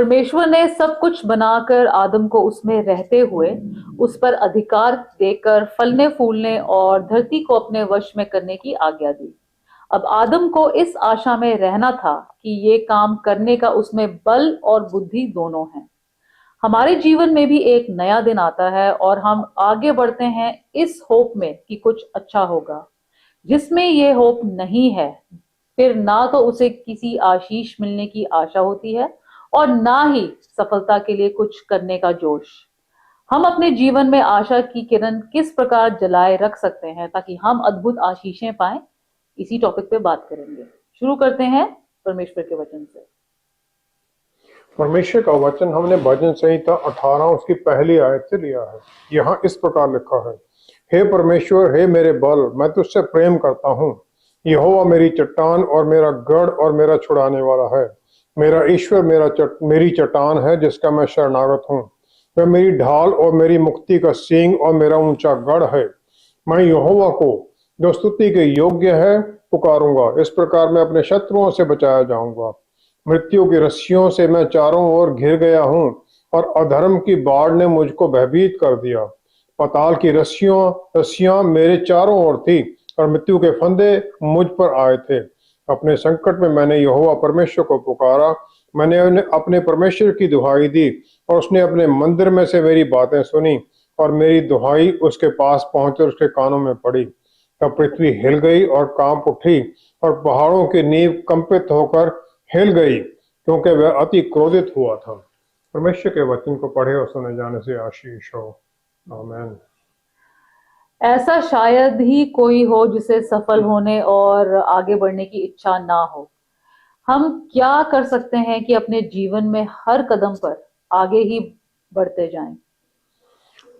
परमेश्वर ने सब कुछ बनाकर आदम को उसमें रहते हुए उस पर अधिकार देकर फलने फूलने और धरती को अपने वश में करने की आज्ञा दी। अब आदम को इस आशा में रहना था कि ये काम करने का उसमें बल और बुद्धि दोनों है। हमारे जीवन में भी एक नया दिन आता है और हम आगे बढ़ते हैं इस होप में कि कुछ अच्छा होगा। जिसमें ये होप नहीं है, फिर ना तो उसे किसी आशीष मिलने की आशा होती है और ना ही सफलता के लिए कुछ करने का जोश। हम अपने जीवन में आशा की किरण किस प्रकार जलाए रख सकते हैं ताकि हम अद्भुत आशीषें पाएं, इसी टॉपिक पे बात करेंगे। शुरू करते हैं परमेश्वर के वचन से। परमेश्वर का वचन हमने भजन संहिता 18 उसकी पहली आयत से लिया है। यहाँ इस प्रकार लिखा है, हे परमेश्वर, हे मेरे बल, मैं तुझसे प्रेम करता हूँ। यहोवा मेरी चट्टान और मेरा गढ़ और मेरा छुड़ाने वाला है। मेरा ईश्वर मेरी चट्टान है जिसका मैं शरणागत हूँ। वह मेरी ढाल और मेरी मुक्ति का सींग और मेरा ऊंचा गढ़ है। मैं यहोवा को, जो स्तुति के योग्य है, पुकारूंगा। इस प्रकार मैं अपने शत्रुओं से बचाया जाऊंगा। मृत्यु की रस्सियों से मैं चारों ओर घिर गया हूँ और अधर्म की बाढ़ ने मुझको भयभीत कर दिया। पाताल की रस्सियां मेरे चारों ओर थी और मृत्यु के फंदे मुझ पर आए थे। अपने संकट में मैंने यहोवा परमेश्वर को पुकारा। मैंने अपने परमेश्वर की दुहाई दी और उसने अपने मंदिर में से मेरी बातें सुनी और मेरी दुहाई उसके पास पहुंचकर उसके कानों में पड़ी। तब पृथ्वी हिल गई और कांप उठी और पहाड़ों की नींव कंपित होकर हिल गई, क्योंकि वह अति क्रोधित हुआ था। परमेश्वर के वचन को पढ़े और सुने जाने से आशीष हो। आमीन। ऐसा शायद ही कोई हो जिसे सफल होने और आगे बढ़ने की इच्छा ना हो। हम क्या कर सकते हैं कि अपने जीवन में हर कदम पर आगे ही बढ़ते जाएं?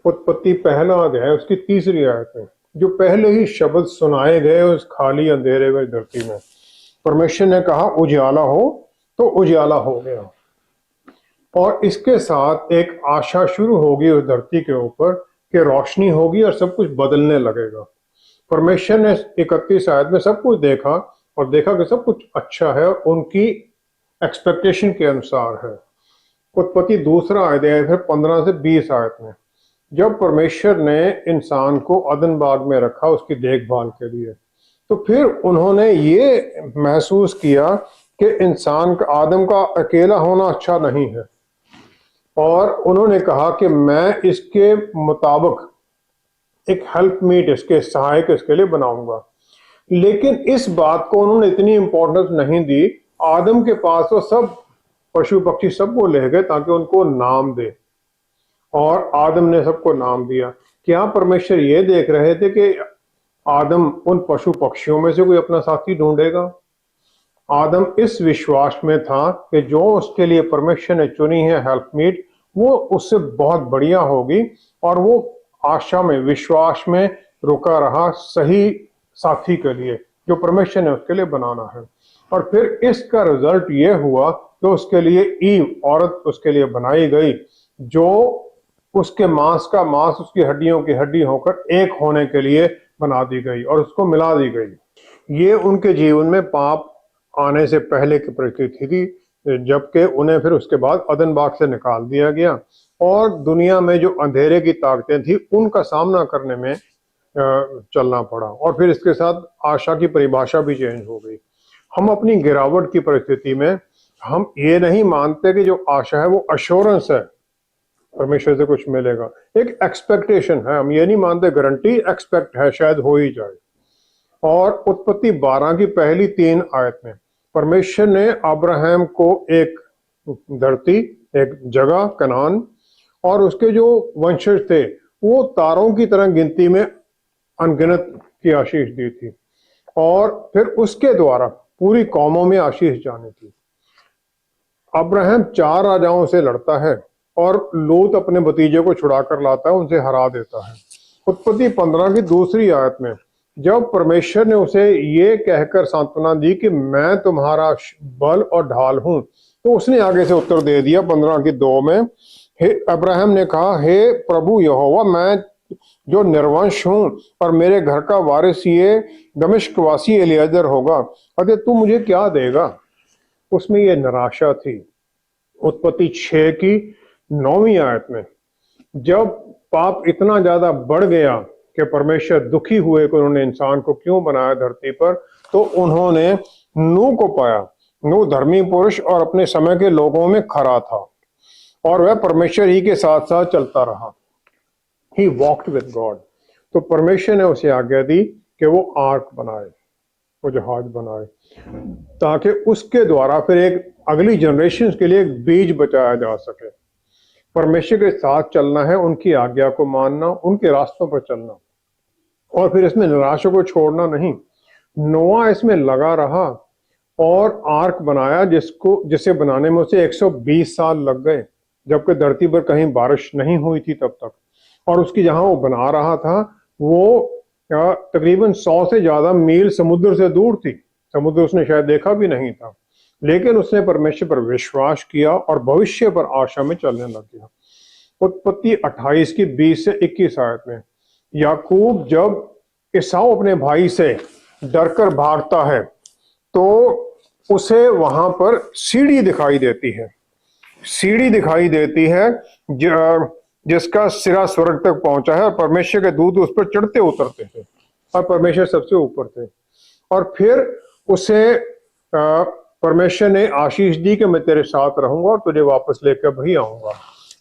उत्पत्ति पहला अध्याय उसकी 3री आयत में, जो पहले ही शब्द सुनाए गए उस खाली अंधेरे में धरती में, परमेश्वर ने कहा उजियाला हो, तो उजियाला हो गया। और इसके साथ एक आशा शुरू होगी उस धरती के ऊपर कि रोशनी होगी और सब कुछ बदलने लगेगा। परमेश्वर ने 31 आयत में सब कुछ देखा और देखा कि सब कुछ अच्छा है और उनकी एक्सपेक्टेशन के अनुसार है। उत्पत्ति 2रा अध्याय फिर 15 से 20 आयत में, जब परमेश्वर ने इंसान को अदन बाग में रखा उसकी देखभाल के लिए, तो फिर उन्होंने ये महसूस किया कि इंसान का, आदम का अकेला होना अच्छा नहीं है, और उन्होंने कहा कि मैं इसके मुताबिक एक हेल्पमीट, इसके सहायक इसके लिए बनाऊंगा। लेकिन इस बात को उन्होंने इतनी इंपॉर्टेंस नहीं दी। आदम के पास तो सब पशु पक्षी सबको ले गए ताकि उनको नाम दे, और आदम ने सबको नाम दिया। क्या परमेश्वर ये देख रहे थे कि आदम उन पशु पक्षियों में से कोई अपना साथी ढूंढेगा? आदम इस विश्वास में था कि जो उसके लिए परमेश्वर ने चुनी है हेल्पमीट, वो उससे बहुत बढ़िया होगी, और वो आशा में, विश्वास में रुका रहा सही साथी के लिए जो परमेश्वर ने उसके लिए बनाना है। और फिर इसका रिजल्ट ये हुआ कि उसके लिए ईव, औरत उसके लिए बनाई गई, जो उसके मांस का मांस, उसकी हड्डियों की हड्डी होकर एक होने के लिए बना दी गई और उसको मिला दी गई। ये उनके जीवन में पाप आने से पहले की परिस्थिति थी, जबकि उन्हें फिर उसके बाद अदन बाग से निकाल दिया गया और दुनिया में जो अंधेरे की ताकतें थी उनका सामना करने में चलना पड़ा। और फिर इसके साथ आशा की परिभाषा भी चेंज हो गई। हम अपनी गिरावट की परिस्थिति में हम ये नहीं मानते कि जो आशा है वो अश्योरेंस है, परमेश्वर से कुछ मिलेगा, एक एक्सपेक्टेशन है। हम ये नहीं मानते गारंटी, एक्सपेक्ट है शायद हो ही जाए। और उत्पत्ति 12 की पहली 3 आयत में परमेश्वर ने अब्राहम को एक धरती, एक जगह कनान, और उसके जो वंशज थे वो तारों की तरह गिनती में अनगिनत की आशीष दी थी, और फिर उसके द्वारा पूरी कौमों में आशीष जानी थी। अब्राहम 4 राजाओं से लड़ता है और लूत अपने भतीजे को छुड़ा कर लाता है, उनसे हरा देता है। उत्पत्ति 15 की 2री आयत में जब परमेश्वर ने उसे ये कहकर सांत्वना दी कि मैं तुम्हारा बल और ढाल हूं, तो उसने आगे से उत्तर दे दिया 15 की 2 में, अब्राहम ने कहा, हे प्रभु यहोवा, मैं जो निर्वंश हूं और मेरे घर का वारिस ये दमिश्क वासी एलियाजर होगा, अरे तू मुझे क्या देगा? उसमें ये निराशा थी, उत्पत्ति 6 की 9वीं आयत में जब पाप इतना ज्यादा बढ़ गया कि परमेश्वर दुखी हुए कि उन्होंने इंसान को क्यों बनाया धरती पर, तो उन्होंने नूह को पाया। नूह धर्मी पुरुष और अपने समय के लोगों में खरा था और वह परमेश्वर ही के साथ साथ चलता रहा। ही वॉक्ड विद गॉड। तो परमेश्वर ने उसे आज्ञा दी कि वो आर्क बनाए, वो जहाज बनाए, ताकि उसके द्वारा फिर एक अगली जनरेशन के लिए एक बीज बचाया जा सके। परमेश्वर के साथ चलना है, उनकी आज्ञा को मानना, उनके रास्तों पर चलना, और फिर इसमें निराशा को छोड़ना नहीं। नोआ इसमें लगा रहा और आर्क बनाया, जिसे बनाने में उसे 120 साल लग गए, जबकि धरती पर कहीं बारिश नहीं हुई थी तब तक। और उसकी जहां वो बना रहा था वो तकरीबन 100 से ज्यादा मील समुद्र से दूर थी। समुद्र उसने शायद देखा भी नहीं था, लेकिन उसने परमेश्वर पर विश्वास किया और भविष्य पर आशा में चलने लग गया। उत्पत्ति 28 की 20 से 21 आयत में याकूब जब एसाव अपने भाई से डरकर भागता है तो उसे वहां पर सीढ़ी दिखाई देती है। सीढ़ी दिखाई देती है जिसका सिरा स्वर्ग तक पहुंचा है और परमेश्वर के दूत उस पर चढ़ते उतरते थे और परमेश्वर सबसे ऊपर थे। और फिर उसे परमेश्वर ने आशीष दी कि मैं तेरे साथ रहूंगा और तुझे वापस लेकर भी आऊंगा।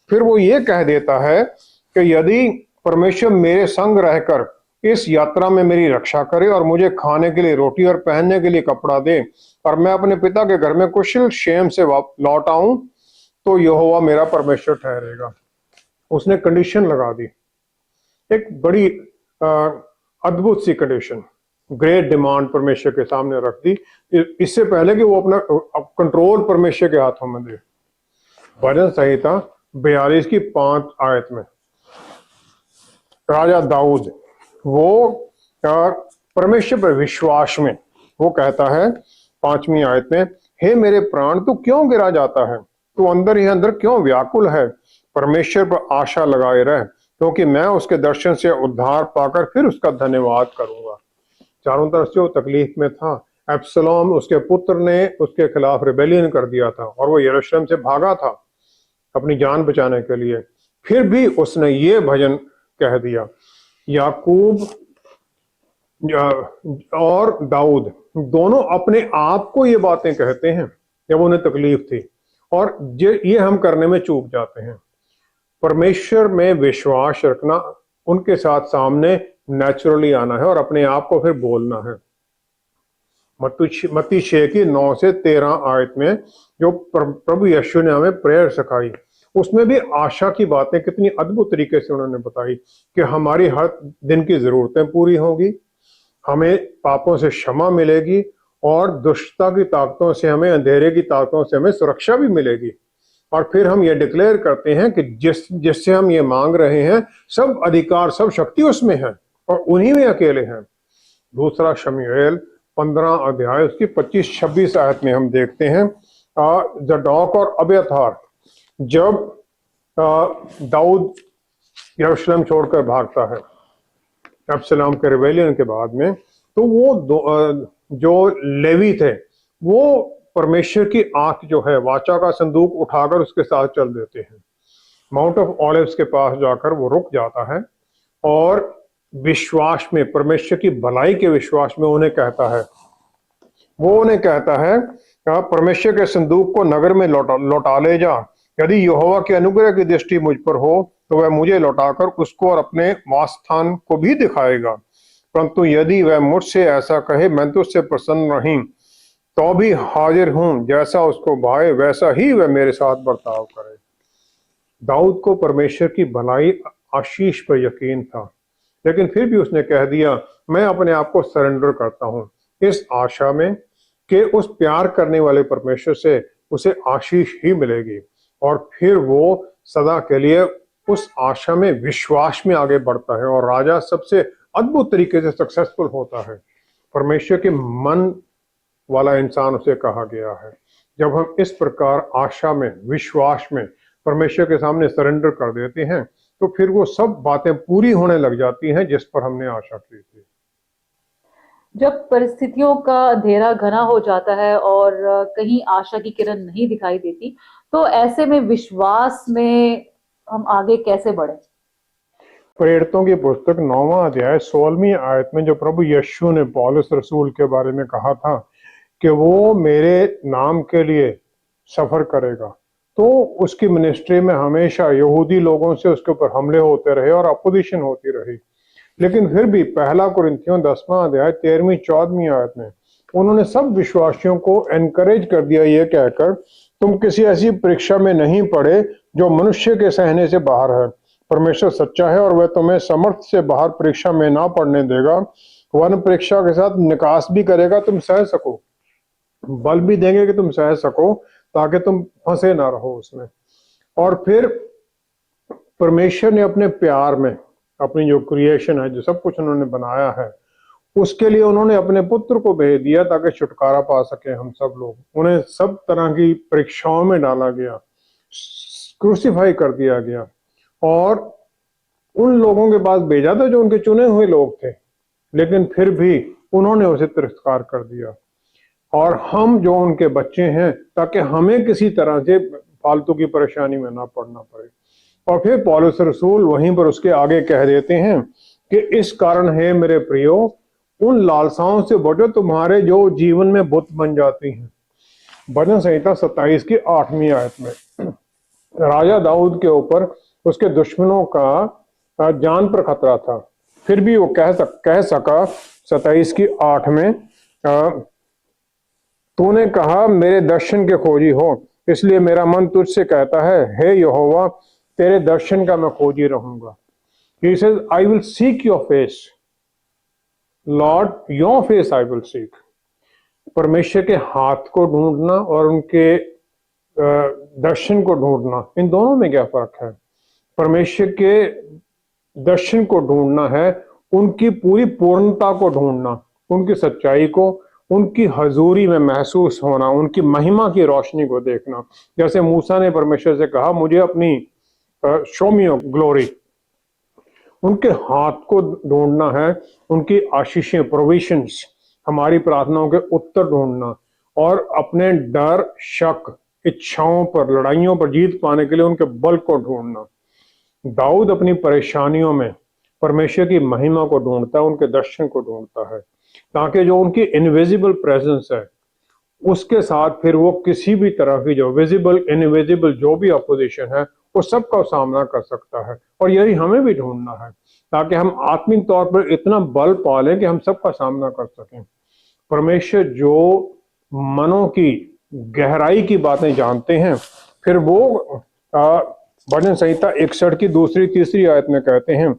फिर वो ये कह देता है कि यदि परमेश्वर मेरे संग रहकर इस यात्रा में मेरी रक्षा करे और मुझे खाने के लिए रोटी और पहनने के लिए कपड़ा दे और मैं अपने पिता के घर में कुशल क्षेम से लौट आऊं, तो यहोवा मेरा परमेश्वर ठहरेगा। उसने कंडीशन लगा दी, एक बड़ी अद्भुत सी कंडीशन, ग्रेट डिमांड परमेश्वर के सामने रख दी, इससे पहले कि वो अपना कंट्रोल परमेश्वर के हाथों में दे। भजन संहिता 42 की 5 आयत में राजा दाऊद वो परमेश्वर पर विश्वास में वो कहता है 5वीं आयत में, हे मेरे प्राण तू क्यों गिरा जाता है, तू अंदर ही अंदर क्यों व्याकुल है, परमेश्वर पर आशा लगाए रह, क्योंकि मैं उसके दर्शन से उद्धार पाकर फिर उसका धन्यवाद करूंगा। चारों तरफ से वो तकलीफ में था। एब्सलोम उसके पुत्र ने उसके खिलाफ रिबेलियन कर दिया था और वो यरूशलेम से भागा था अपनी जान बचाने के लिए। फिर भी उसने ये भजन कह दिया। याकूब और दाऊद दोनों अपने आप को ये बातें कहते हैं जब उन्हें तकलीफ थी, और ये हम करने में चूक जाते हैं। परमेश्वर में विश्वास रखना, उनके साथ सामने नेचुरली आना है और अपने आप को फिर बोलना है। मत्ती 6 की 9 से 13 आयत में जो प्रभु यीशु ने हमें प्रेयर सिखाई, उसमें भी आशा की बातें कितनी अद्भुत तरीके से उन्होंने बताई कि हमारी हर दिन की जरूरतें पूरी होंगी, हमें पापों से क्षमा मिलेगी और दुष्टता की ताकतों से हमें, अंधेरे की ताकतों से हमें सुरक्षा भी मिलेगी। और फिर हम ये डिक्लेयर करते हैं कि जिससे हम ये मांग रहे हैं सब अधिकार सब शक्ति उसमें है और उन्हीं में अकेले हैं। दूसरा शमूएल 15 अध्याय उसकी 25-26 आयत में हम देखते हैं जदौक और अब्यातार जब दाऊद यरूशलेम छोड़कर भागता है अब्सलोम के रिबेलियन के बाद में, तो वो जो लेवी थे वो परमेश्वर की आंख जो है वाचा का संदूक उठाकर उसके साथ चल देते हैं। माउंट ऑफ ऑलिव्स के पास जाकर वो रुक जाता है और विश्वास में, परमेश्वर की भलाई के विश्वास में उन्हें कहता है परमेश्वर के संदूक को नगर में लौटा ले जा, यदि यहोवा के अनुग्रह की दृष्टि मुझ पर हो तो वह मुझे लौटाकर उसको और अपने वास स्थान को भी दिखाएगा, परंतु यदि वह मुझसे ऐसा कहे मैं तो उससे प्रसन्न नहीं तो भी हाजिर हूं, जैसा उसको भाए वैसा ही वह मेरे साथ बर्ताव करे। दाऊद को परमेश्वर की भलाई आशीष पर यकीन था, लेकिन फिर भी उसने कह दिया मैं अपने आप को सरेंडर करता हूं, इस आशा में कि उस प्यार करने वाले परमेश्वर से उसे आशीष ही मिलेगी। और फिर वो सदा के लिए उस आशा में, विश्वास में आगे बढ़ता है और राजा सबसे अद्भुत तरीके से सक्सेसफुल होता है। परमेश्वर के मन वाला इंसान उसे कहा गया है। जब हम इस प्रकार आशा में, विश्वास में परमेश्वर के सामने सरेंडर कर देते हैं तो फिर वो सब बातें पूरी होने लग जाती हैं जिस पर हमने आशा की थी। जब परिस्थितियों का अंधेरा घना हो जाता है और कहीं आशा की किरण नहीं दिखाई देती, तो ऐसे में विश्वास में हम आगे कैसे बढ़े? प्रेरितों की पुस्तक 9वां अध्याय 16वीं आयत में जो प्रभु यीशु ने पौलुस रसूल के बारे में कहा था कि वो मेरे नाम के लिए सफर करेगा, तो उसकी मिनिस्ट्री में हमेशा यहूदी लोगों से उसके ऊपर हमले होते रहे और अपोजिशन होती रही। लेकिन फिर भी पहला कुरिन्थियों 10वां अध्याय 13वीं 14वीं आयत में उन्होंने सब विश्वासियों को एनकरेज कर दिया, ये कहकर तुम किसी ऐसी परीक्षा में नहीं पड़े जो मनुष्य के सहने से बाहर है। परमेश्वर सच्चा है और वह तुम्हें समर्थ से बाहर परीक्षा में ना पड़ने देगा, वरन परीक्षा के साथ निकास भी करेगा, तुम सह सको, बल भी देंगे कि तुम सह सको, ताकि तुम फंसे ना रहो उसमें। और फिर परमेश्वर ने अपने प्यार में अपनी जो क्रिएशन है, जो सब कुछ उन्होंने बनाया है, उसके लिए उन्होंने अपने पुत्र को भेज दिया ताकि छुटकारा पा सके हम सब लोग। उन्हें सब तरह की परीक्षाओं में डाला गया, क्रूसिफाई कर दिया गया और उन लोगों के पास भेजा था जो उनके चुने हुए लोग थे, लेकिन फिर भी उन्होंने उसे तिरस्कार कर दिया। और हम जो उनके बच्चे हैं, ताकि हमें किसी तरह से फालतू की परेशानी में ना पड़ना पड़े। और फिर पौलुस रसूल वहीं पर उसके आगे कह देते हैं कि इस कारण है मेरे प्रियो, उन लालसाओं से बचो तुम्हारे जो जीवन में बुत बन जाती हैं। भजन संहिता 27 की 8वीं आयत में राजा दाऊद के ऊपर उसके दुश्मनों का जान पर खतरा था, फिर भी वो कह सका 27 की 8 में, तूने कहा मेरे दर्शन के खोजी हो, इसलिए मेरा मन तुझसे कहता है, हे यहोवा तेरे दर्शन का मैं खोजी रहूंगा। He says, I will seek your face, Lord, your face I will seek। परमेश्वर के हाथ को ढूंढना और उनके दर्शन को ढूंढना, इन दोनों में क्या फर्क है? परमेश्वर के दर्शन को ढूंढना है उनकी पूरी पूर्णता को ढूंढना, उनकी सच्चाई को, उनकी हजूरी में महसूस होना, उनकी महिमा की रोशनी को देखना। जैसे मूसा ने परमेश्वर से कहा, मुझे अपनी शो मी योर ग्लोरी। उनके हाथ को ढूंढना है, उनकी आशीषें, प्रोविशंस, हमारी प्रार्थनाओं के उत्तर ढूंढना और अपने डर, शक, इच्छाओं पर, लड़ाइयों पर जीत पाने के लिए उनके बल को ढूंढना। दाऊद अपनी परेशानियों में परमेश्वर की महिमा को ढूंढता है, उनके दर्शन को ढूंढता है, ताकि जो उनकी इनविजिबल प्रेजेंस है उसके साथ फिर वो किसी भी तरह की जो विजिबल इनविजिबल जो भी अपोजिशन है वो सबका सामना कर सकता है। और यही हमें भी ढूंढना है, ताकि हम आत्मिक तौर पर इतना बल पा लें कि हम सबका सामना कर सकें। परमेश्वर जो मनों की गहराई की बातें जानते हैं, फिर वो भजन संहिता 61 की 2-3 आयत में कहते हैं,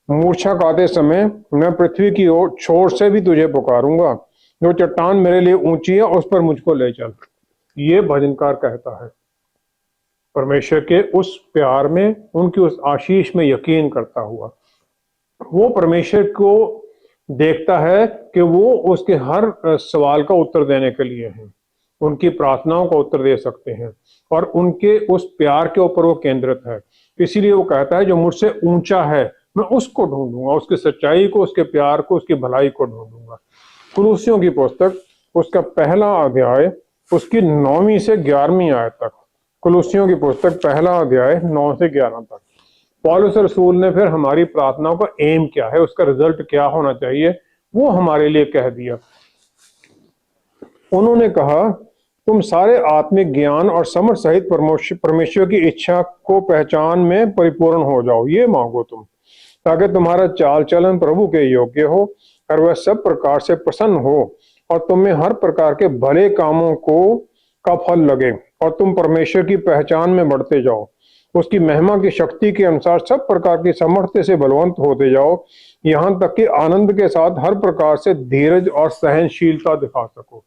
मूर्छा खाते समय मैं पृथ्वी की ओर छोर से भी तुझे पुकारूंगा, जो चट्टान मेरे लिए ऊंची है उस पर मुझको ले चल। ये भजनकार कहता है, परमेश्वर के उस प्यार में, उनकी उस आशीष में यकीन करता हुआ वो परमेश्वर को देखता है कि वो उसके हर सवाल का उत्तर देने के लिए हैं, उनकी प्रार्थनाओं का उत्तर दे सकते हैं और उनके उस प्यार के ऊपर वो केंद्रित है। इसीलिए वो कहता है, जो मुझसे ऊंचा है मैं उसको ढूंढूंगा, उसकी सच्चाई को, उसके प्यार को, उसकी भलाई को ढूंढूंगा। कुलूसियों की पुस्तक उसका पहला अध्याय उसकी 9वीं से 11वीं आयत तक, कुलूसियों की पुस्तक पहला अध्याय 9 से 11 तक, पौलुस रसूल ने फिर हमारी प्रार्थनाओं का एम क्या है, उसका रिजल्ट क्या होना चाहिए, वो हमारे लिए कह दिया। उन्होंने कहा, तुम सारे आत्मिक ज्ञान और समझ सहित परमेश्वर की इच्छा को पहचान में परिपूर्ण हो जाओ, ये मांगो तुम, ताकि तुम्हारा चाल चलन प्रभु के योग्य हो और वह सब प्रकार से प्रसन्न हो और तुम्हें हर प्रकार के भले कामों का फल लगे और तुम परमेश्वर की पहचान में बढ़ते जाओ, उसकी महिमा की शक्ति के अनुसार सब प्रकार की सामर्थ्य से बलवंत होते जाओ, यहाँ तक कि आनंद के साथ हर प्रकार से धीरज और सहनशीलता दिखा सको।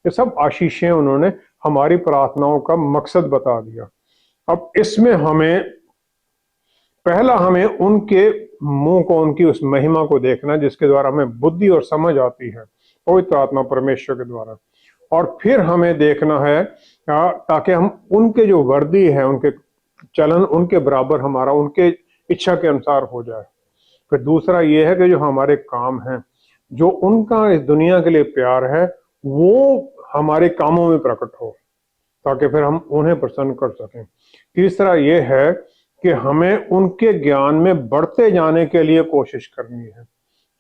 ये सब आशीषें उन्होंने हमारी प्रार्थनाओं का मकसद बता दिया। अब इसमें हमें उनके मुंह को, उनकी उस महिमा को देखना जिसके द्वारा हमें बुद्धि और समझ आती है, पवित्र आत्मा परमेश्वर के द्वारा। और फिर हमें देखना है ताकि हम उनके जो वर्दी है, उनके चलन उनके बराबर हमारा उनके इच्छा के अनुसार हो जाए। फिर दूसरा ये है कि जो हमारे काम हैं, जो उनका इस दुनिया के लिए प्यार है, वो हमारे कामों में प्रकट हो। ताकि फिर हम उन्हें प्रसन्न कर सकें। तीसरा ये है कि हमें उनके ज्ञान में बढ़ते जाने के लिए कोशिश करनी है।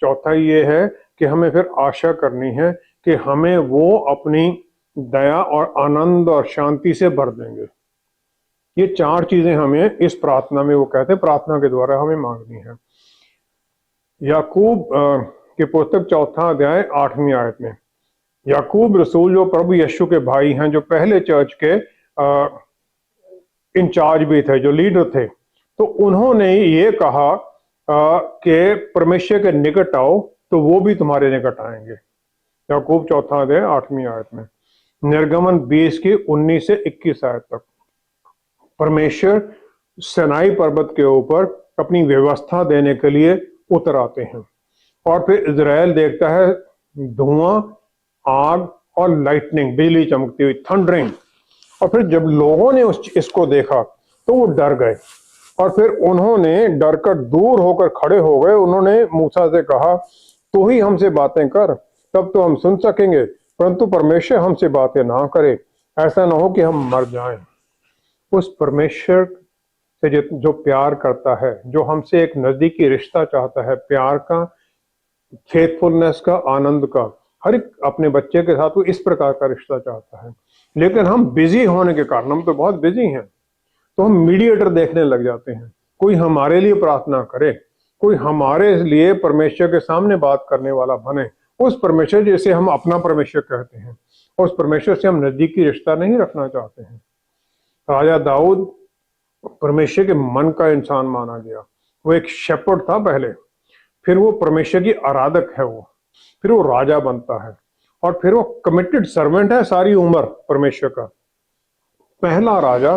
चौथा ये है कि हमें फिर आशा करनी है कि हमें वो अपनी दया और आनंद और शांति से भर देंगे। ये चार चीजें हमें इस प्रार्थना में, वो कहते हैं, प्रार्थना के द्वारा हमें मांगनी है। याकूब की पुस्तक 4 अध्याय 8वीं आयत में, याकूब रसूल जो प्रभु यीशु के भाई हैं, जो पहले चर्च के इंचार्ज भी थे, जो लीडर थे, तो उन्होंने ये कहा कि परमेश्वर के निकट आओ तो वो भी तुम्हारे निकट आएंगे। याकूब 4 अध्याय 8वीं आयत में। निर्गमन 20 की 19 से 21 आयत तक परमेश्वर सिनाई पर्वत के ऊपर अपनी व्यवस्था देने के लिए उतर आते हैं और फिर इजराइल देखता है धुआं, आग और लाइटनिंग, बिजली चमकती हुई, थंडरिंग। और फिर जब लोगों ने इसको देखा तो वो डर गए और फिर उन्होंने डर कर दूर होकर खड़े हो गए। उन्होंने मूसा से कहा, तू ही हमसे बातें कर, तब तो हम सुन सकेंगे, परंतु परमेश्वर हमसे बातें ना करे, ऐसा ना हो कि हम मर जाएं। उस परमेश्वर से जो प्यार करता है, जो हमसे एक नजदीकी रिश्ता चाहता है, प्यार का, फेथफुलनेस का, आनंद का, हर एक अपने बच्चे के साथ वो इस प्रकार का रिश्ता चाहता है। लेकिन हम बिजी होने के कारण, हम तो बहुत बिजी हैं, तो हम मीडिएटर देखने लग जाते हैं। कोई हमारे लिए प्रार्थना करे, कोई हमारे लिए परमेश्वर के सामने बात करने वाला बने, उस परमेश्वर जिसे हम अपना परमेश्वर कहते हैं, और उस परमेश्वर से हम नजदीकी रिश्ता नहीं रखना चाहते हैं। राजा दाऊद परमेश्वर के मन का इंसान माना गया। वो एक शेपर्ड था पहले, फिर वो परमेश्वर की आराधक है, वो फिर वो राजा बनता है, और फिर वो कमिटेड सर्वेंट है सारी उम्र परमेश्वर का। पहला राजा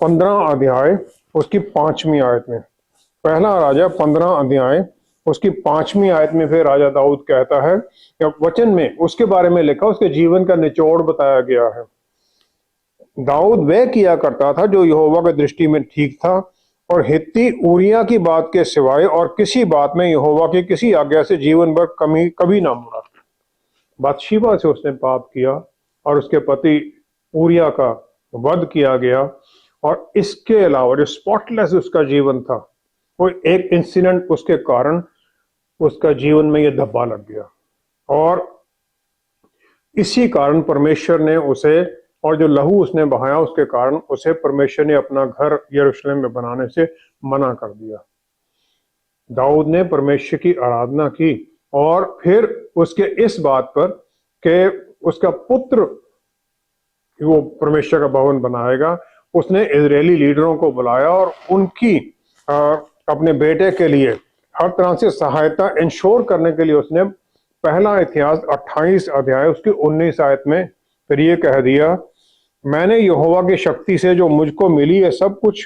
15 अध्याय उसकी 5वीं आयत में, पहला राजा 15 अध्याय उसकी 5वीं आयत में फिर राजा दाऊद कहता है, वचन में उसके बारे में लिखा, उसके जीवन का निचोड़ बताया गया है। दाऊद वह किया करता था जो यहोवा की दृष्टि में ठीक था, और हित्ती ऊरिया की बात के सिवाय और किसी बात में यहोवा की किसी आज्ञा से जीवन भर कभी ना मुड़ा। बातशीबा से उसने पाप किया और उसके पति ऊरिया का वध किया गया, और इसके अलावा जो स्पॉटलेस उसका जीवन था, वो एक इंसिडेंट उसके कारण उसका जीवन में ये धब्बा लग गया, और इसी कारण परमेश्वर ने उसे, और जो लहू उसने बहाया उसके कारण उसे परमेश्वर ने अपना घर यरूशलेम में बनाने से मना कर दिया। दाऊद ने परमेश्वर की आराधना की, और फिर उसके इस बात पर कि उसका पुत्र वो परमेश्वर का भवन बनाएगा, उसने इजरायली लीडरों को बुलाया और उनकी अपने बेटे के लिए हर तरह से सहायता इंश्योर करने के लिए उसने पहला इतिहास 28 अध्याय उसकी 19 आयत में फिर ये कह दिया, मैंने यहोवा की शक्ति से जो मुझको मिली है सब कुछ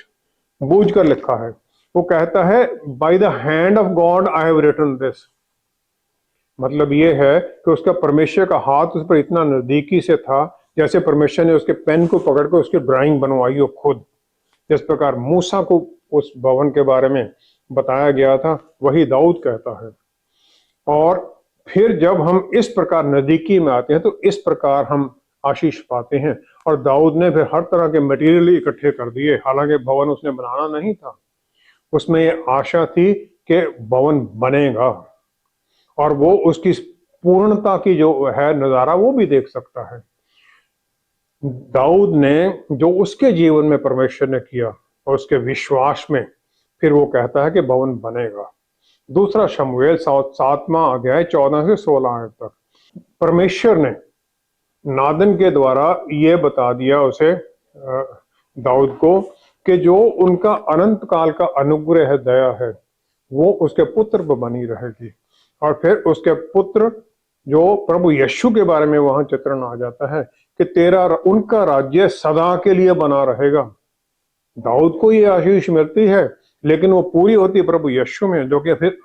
बूझ कर लिखा है। वो कहता है, by the hand of God I have written this. मतलब ये है कि उसका परमेश्वर का हाथ उस पर इतना नजदीकी से था, जैसे परमेश्वर ने उसके पेन को पकड़कर उसकी ड्राइंग बनवाई हो खुद। जिस प्रकार मूसा को उस भवन के बारे में बताया गया था, वही दाऊद कहता है। और फिर जब हम इस प्रकार नजदीकी में आते हैं तो इस प्रकार हम आशीष पाते हैं। और दाऊद ने फिर हर तरह के मटेरियल इकट्ठे कर दिए, हालांकि भवन उसने बनाना नहीं था, उसमें ये आशा थी कि भवन बनेगा और वो उसकी पूर्णता की जो है नजारा वो भी देख सकता है। दाऊद ने जो उसके जीवन में परमेश्वर ने किया और उसके विश्वास में, फिर वो कहता है कि भवन बनेगा। दूसरा शमूएल 7वां अध्याय 14 से 16 आयत तक परमेश्वर ने नादन के द्वारा ये बता दिया उसे, दाऊद को, कि जो उनका अनंत काल का अनुग्रह है, दया है, वो उसके पुत्र पर बनी रहेगी। और फिर उसके पुत्र जो प्रभु यीशु के बारे में वहां चित्रण आ जाता है कि तेरा उनका राज्य सदा के लिए बना रहेगा। दाऊद को ये आशीष मिलती है, लेकिन वो पूरी होती है प्रभु यीशु में, जो कि फिर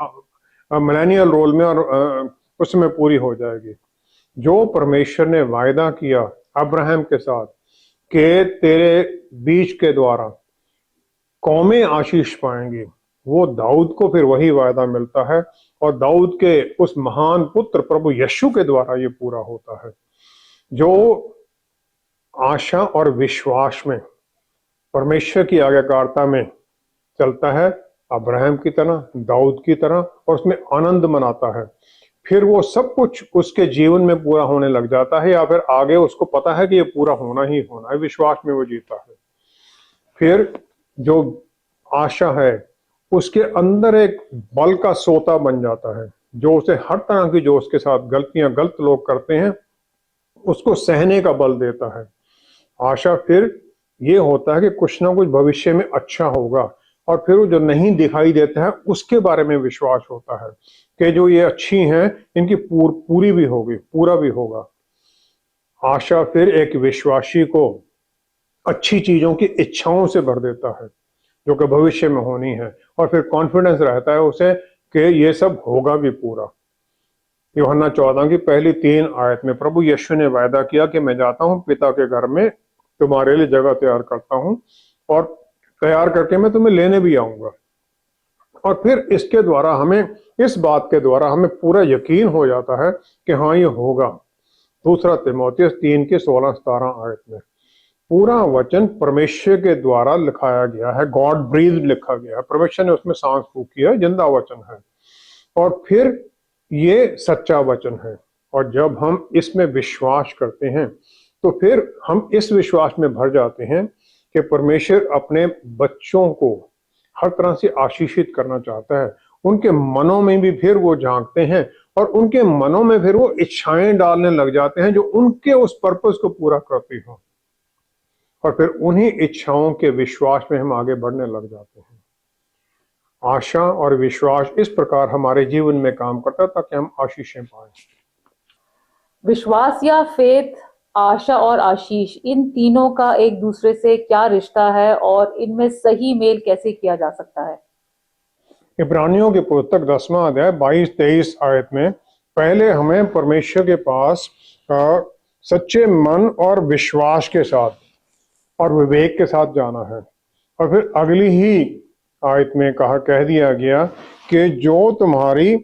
मिलेनियल रोल में और उसमें पूरी हो जाएगी। जो परमेश्वर ने वायदा किया अब्राहम के साथ कि तेरे बीज के द्वारा कौमें आशीष पाएंगी, वो दाऊद को फिर वही वायदा मिलता है, और दाऊद के उस महान पुत्र प्रभु यीशु के द्वारा ये पूरा होता है। जो आशा और विश्वास में परमेश्वर की आज्ञाकारिता में चलता है, अब्राहम की तरह, दाऊद की तरह, और उसमें आनंद मनाता है, फिर वो सब कुछ उसके जीवन में पूरा होने लग जाता है, या फिर आगे उसको पता है कि ये पूरा होना ही होना है, विश्वास में वो जीता है। फिर जो आशा है उसके अंदर एक बल का सोता बन जाता है, जो उसे हर तरह की, जो उसके साथ गलतियां गलत लोग करते हैं, उसको सहने का बल देता है। आशा फिर ये होता है कि कुछ ना कुछ भविष्य में अच्छा होगा, और फिर वो जो नहीं दिखाई देता है उसके बारे में विश्वास होता है कि जो ये अच्छी हैं इनकी पूरी भी होगी, पूरा भी होगा। आशा फिर एक विश्वासी को अच्छी चीजों की इच्छाओं से भर देता है जो कि भविष्य में होनी है, और फिर कॉन्फिडेंस रहता है उसे कि ये सब होगा भी पूरा। यूहन्ना 14 की पहली 3 आयत में प्रभु यीशु ने वायदा किया कि मैं जाता हूं पिता के घर में, तुम्हारे लिए जगह तैयार करता हूं, और तैयार करके मैं तुम्हें लेने भी आऊंगा। और फिर इसके द्वारा हमें, इस बात के द्वारा हमें पूरा यकीन हो जाता है कि हाँ ये होगा। दूसरा तीमुथियुस 3 के 16-17 आयत में पूरा वचन परमेश्वर के द्वारा लिखाया गया है, गॉड ब्रीथ लिखा गया है, परमेश्वर ने उसमें सांस फूकी है, जिंदा वचन है, और फिर ये सच्चा वचन है। और जब हम इसमें विश्वास करते हैं तो फिर हम इस विश्वास में भर जाते हैं कि परमेश्वर अपने बच्चों को हर तरह से आशीषित करना चाहता है। उनके मनों में भी फिर वो झांकते हैं, और उनके मनों में फिर वो इच्छाएं डालने लग जाते हैं जो उनके उस पर्पस को पूरा करती हों, और फिर उन्हीं इच्छाओं के विश्वास में हम आगे बढ़ने लग जाते हैं। आशा और विश्वास इस प्रकार हमारे जीवन में काम करता है ताकि हम आशीषें पाएं। विश्वास या फेथ, आशा और आशीष, इन तीनों का एक दूसरे से क्या रिश्ता है और इनमें सही मेल कैसे किया जा सकता है? इब्रानियों के पुस्तक 10वां अध्याय 22-23 आयत में पहले हमें परमेश्वर के पास सच्चे मन और विश्वास के साथ और विवेक के साथ जाना है, और फिर अगली ही आयत में कह दिया गया कि जो तुम्हारी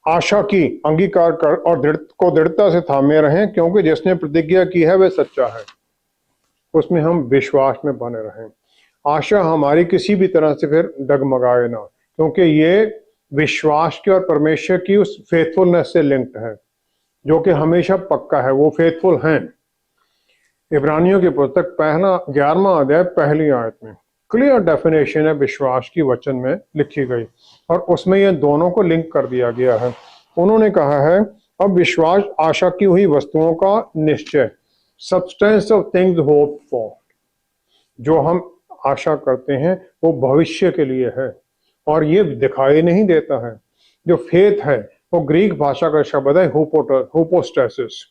आशा की अंगीकार कर और दृढ़ता से थामे रहें, क्योंकि जिसने प्रतिज्ञा की है वह सच्चा है। उसमें हम विश्वास में बने रहें। आशा हमारी किसी भी तरह से फिर डगमगाए ना, क्योंकि ये विश्वास की और परमेश्वर की उस फेथफुलनेस से लिंक्ड है जो कि हमेशा पक्का है, वो फेथफुल हैं। इब्रानियों की पुस्तक 11वां अध्याय पहली आयत में क्लियर डेफिनेशन है विश्वास की वचन में लिखी गई, और उसमें ये दोनों को लिंक कर दिया गया है। उन्होंने कहा है, अब विश्वास आशा की हुई वस्तुओं का निश्चय, substance of things hope for. जो हम आशा करते हैं वो भविष्य के लिए है और ये दिखाई नहीं देता है। जो फेथ है वो ग्रीक भाषा का शब्द है होपोस्टेसिस।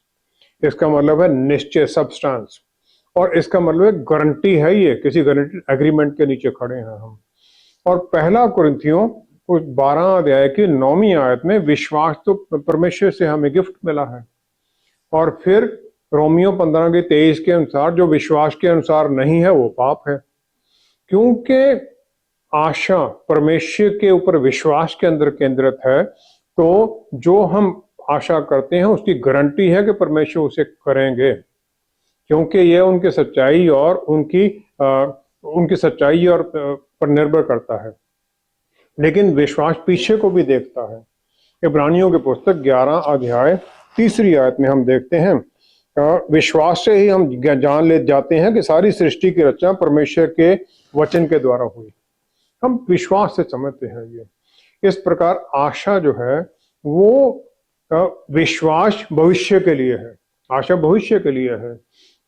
इसका मतलब है निश्चय, सब्सटेंस, और इसका मतलब है गारंटी है, ये किसी गारंटी एग्रीमेंट के नीचे खड़े हैं हम। और पहला कुरिन्थियों 12 अध्याय की 9वीं आयत में विश्वास तो परमेश्वर से हमें गिफ्ट मिला है, और फिर रोमियो 15 के 23 के अनुसार जो विश्वास के अनुसार नहीं है वो पाप है। क्योंकि आशा परमेश्वर के ऊपर विश्वास के अंदर केंद्रित है, तो जो हम आशा करते हैं उसकी गारंटी है कि परमेश्वर उसे करेंगे, क्योंकि ये उनकी सच्चाई और उनकी सच्चाई और पर निर्भर करता है। लेकिन विश्वास पीछे को भी देखता है। इब्रानियों के पुस्तक 11 अध्याय 3 आयत में हम देखते हैं, विश्वास से ही हम जान ले जाते हैं कि सारी सृष्टि की रचना परमेश्वर के वचन के द्वारा हुई। हम विश्वास से समझते हैं ये। इस प्रकार आशा जो है वो विश्वास भविष्य के लिए है, आशा भविष्य के लिए है,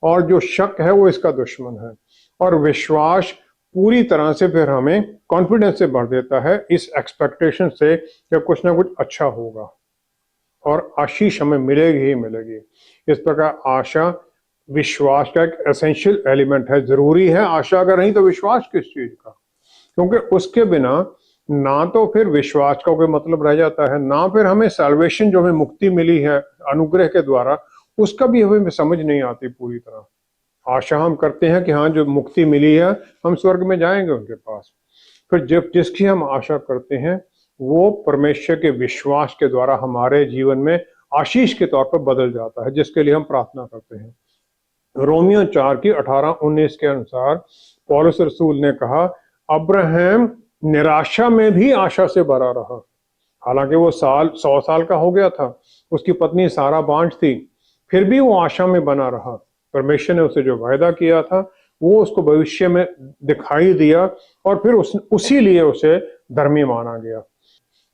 और जो शक है वो इसका दुश्मन है। और विश्वास पूरी तरह से फिर हमें कॉन्फिडेंस से भर देता है, इस एक्सपेक्टेशन से कि कुछ ना कुछ अच्छा होगा और आशीष हमें मिलेगी ही मिलेगी। इस प्रकार आशा विश्वास का एक एसेंशियल एलिमेंट है, जरूरी है। आशा अगर नहीं तो विश्वास किस चीज का, क्योंकि उसके बिना ना तो फिर विश्वास का कोई मतलब रह जाता है, ना फिर हमें सैल्वेशन जो हमें मुक्ति मिली है अनुग्रह के द्वारा उसका भी हमें समझ नहीं आती पूरी तरह। आशा हम करते हैं कि हाँ जो मुक्ति मिली है हम स्वर्ग में जाएंगे उनके पास, फिर जब जिसकी हम आशा करते हैं वो परमेश्वर के विश्वास के द्वारा हमारे जीवन में आशीष के तौर पर बदल जाता है, जिसके लिए हम प्रार्थना करते हैं। रोमियो 4 की 18-19 के अनुसार पौलुस रसूल ने कहा, अब्राहम निराशा में भी आशा से भरा रहा। हालांकि वो 100 साल का हो गया था, उसकी पत्नी सारा बांझ थी, फिर भी वो आशा में बना रहा। परमेश्वर ने उसे जो वायदा किया था वो उसको भविष्य में दिखाई दिया और फिर उसी लिए उसे धर्मी माना गया।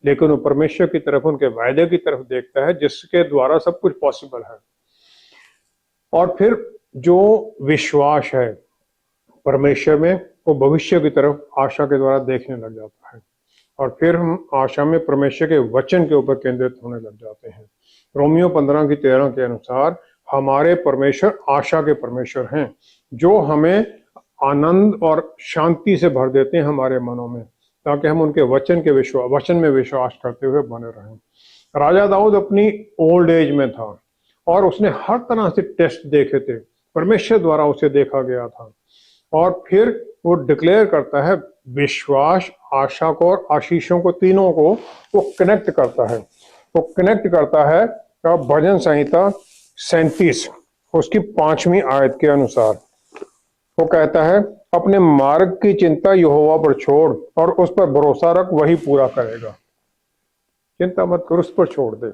लेकिन वो परमेश्वर की तरफ, उनके वायदे की तरफ देखता है जिसके द्वारा सब कुछ पॉसिबल है। और फिर जो विश्वास है परमेश्वर में, वो भविष्य की तरफ आशा के द्वारा देखने लग जाता है और फिर हम आशा में परमेश्वर के वचन के ऊपर केंद्रित होने लग जाते हैं। रोमियो 15 की 13 के अनुसार हमारे परमेश्वर आशा के परमेश्वर हैं, जो हमें आनंद और शांति से भर देते हैं हमारे मनों में, ताकि हम उनके वचन में विश्वास करते हुए बने रहें। राजा दाऊद अपनी ओल्ड एज में था और उसने हर तरह से टेस्ट देखे थे, परमेश्वर द्वारा उसे देखा गया था। और फिर वो डिक्लेयर करता है, विश्वास आशा को और आशीषों को, तीनों को वो कनेक्ट करता है। वो कनेक्ट करता है भजन संहिता 37 उसकी 5वीं आयत के अनुसार। वो कहता है, अपने मार्ग की चिंता यहोवा पर छोड़ और उस पर भरोसा रख, वही पूरा करेगा। चिंता मत कर, उस पर छोड़ दे।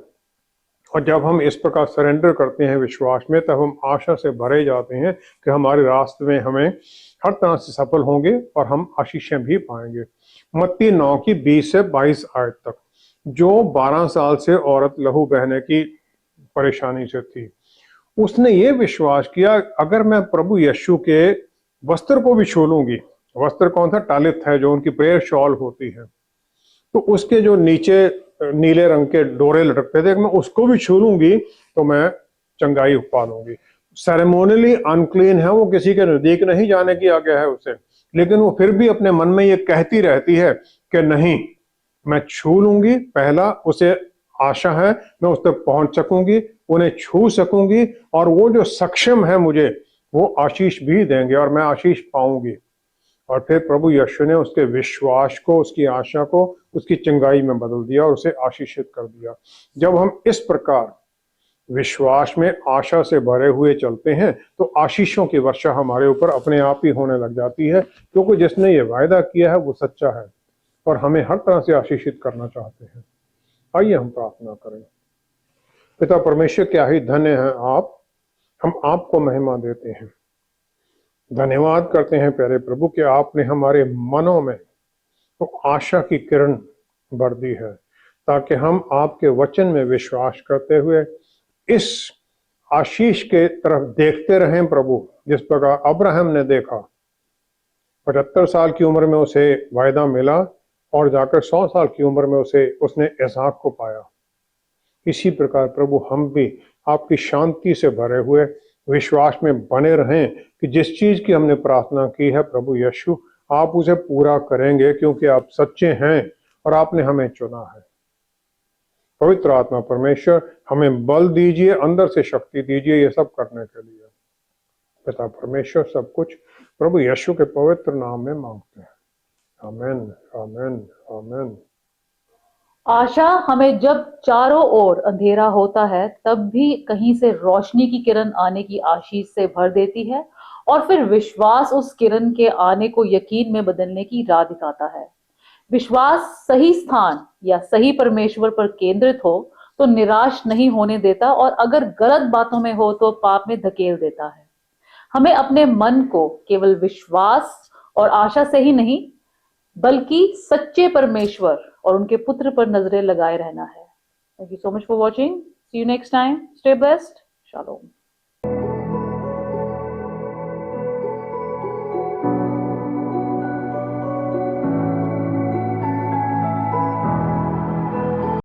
और जब हम इस प्रकार सरेंडर करते हैं विश्वास में, तब हम आशा से भरे जाते हैं कि हमारे रास्ते में हमें हर तरह से सफल होंगे और हम आशीषें भी पाएंगे। मत्ती 9 की 20 से 22 आयत तक, जो 12 साल से औरत लहू बहने की परेशानी से थी, उसने ये विश्वास किया, अगर मैं प्रभु यीशु के वस्त्र को भी छू लूंगी। वस्त्र कौन सा? टालित है, जो उनकी प्रेयर शॉल होती है, तो उसके जो नीचे नीले रंग के डोरे लटकते थे, मैं उसको भी छू लूंगी तो मैं चंगाई पा लूंगी। सेरेमोनियली अनक्लीन है, वो किसी के नजदीक नहीं जाने की आज्ञा है उसे, लेकिन वो फिर भी अपने मन में ये कहती रहती है कि नहीं, मैं छू लूंगी। पहला उसे आशा है मैं उस तक पहुंच सकूंगी, उन्हें छू सकूंगी, और वो जो सक्षम है मुझे, वो आशीष भी देंगे और मैं आशीष पाऊंगी। और फिर प्रभु यीशु ने उसके विश्वास को, उसकी आशा को उसकी चंगाई में बदल दिया और उसे आशीषित कर दिया। जब हम इस प्रकार विश्वास में आशा से भरे हुए चलते हैं, तो आशीषों की वर्षा हमारे ऊपर अपने आप ही होने लग जाती है, क्योंकि जिसने ये वायदा किया है वो सच्चा है और हमें हर तरह से आशीषित करना चाहते हैं। आइए हम प्रार्थना करें। पिता परमेश्वर, क्या ही धन्य है आप, हम आपको महिमा देते हैं, धन्यवाद करते हैं प्यारे प्रभु कि आपने हमारे मनों में तो आशा की किरण भर दी है, ताकि हम आपके वचन में विश्वास करते हुए इस आशीष के तरफ देखते रहें प्रभु, जिस प्रकार अब्राहम ने देखा। 75 साल की उम्र में उसे वायदा मिला और जाकर 100 साल की उम्र में उसने इसहाक को पाया। इसी प्रकार प्रभु हम भी आपकी शांति से भरे हुए विश्वास में बने रहें कि जिस चीज की हमने प्रार्थना की है प्रभु यीशु, आप उसे पूरा करेंगे, क्योंकि आप सच्चे हैं और आपने हमें चुना है। पवित्र आत्मा परमेश्वर, हमें बल दीजिए, अंदर से शक्ति दीजिए ये सब करने के लिए। पिता परमेश्वर, सब कुछ प्रभु यीशु के पवित्र नाम में मांगते हैं। आमीन, आमीन, आमीन। आशा हमें जब चारों ओर अंधेरा होता है तब भी कहीं से रोशनी की किरण आने की आशीष से भर देती है, और फिर विश्वास उस किरण के आने को यकीन में बदलने की राह दिखाता है। विश्वास सही स्थान या सही परमेश्वर पर केंद्रित हो तो निराश नहीं होने देता, और अगर गलत बातों में हो तो पाप में धकेल देता है। हमें अपने मन को केवल विश्वास और आशा से ही नहीं, बल्कि सच्चे परमेश्वर और उनके पुत्र पर नजरें लगाए रहना है। Thank you so much for watching. See you next time. Stay blessed. Shalom.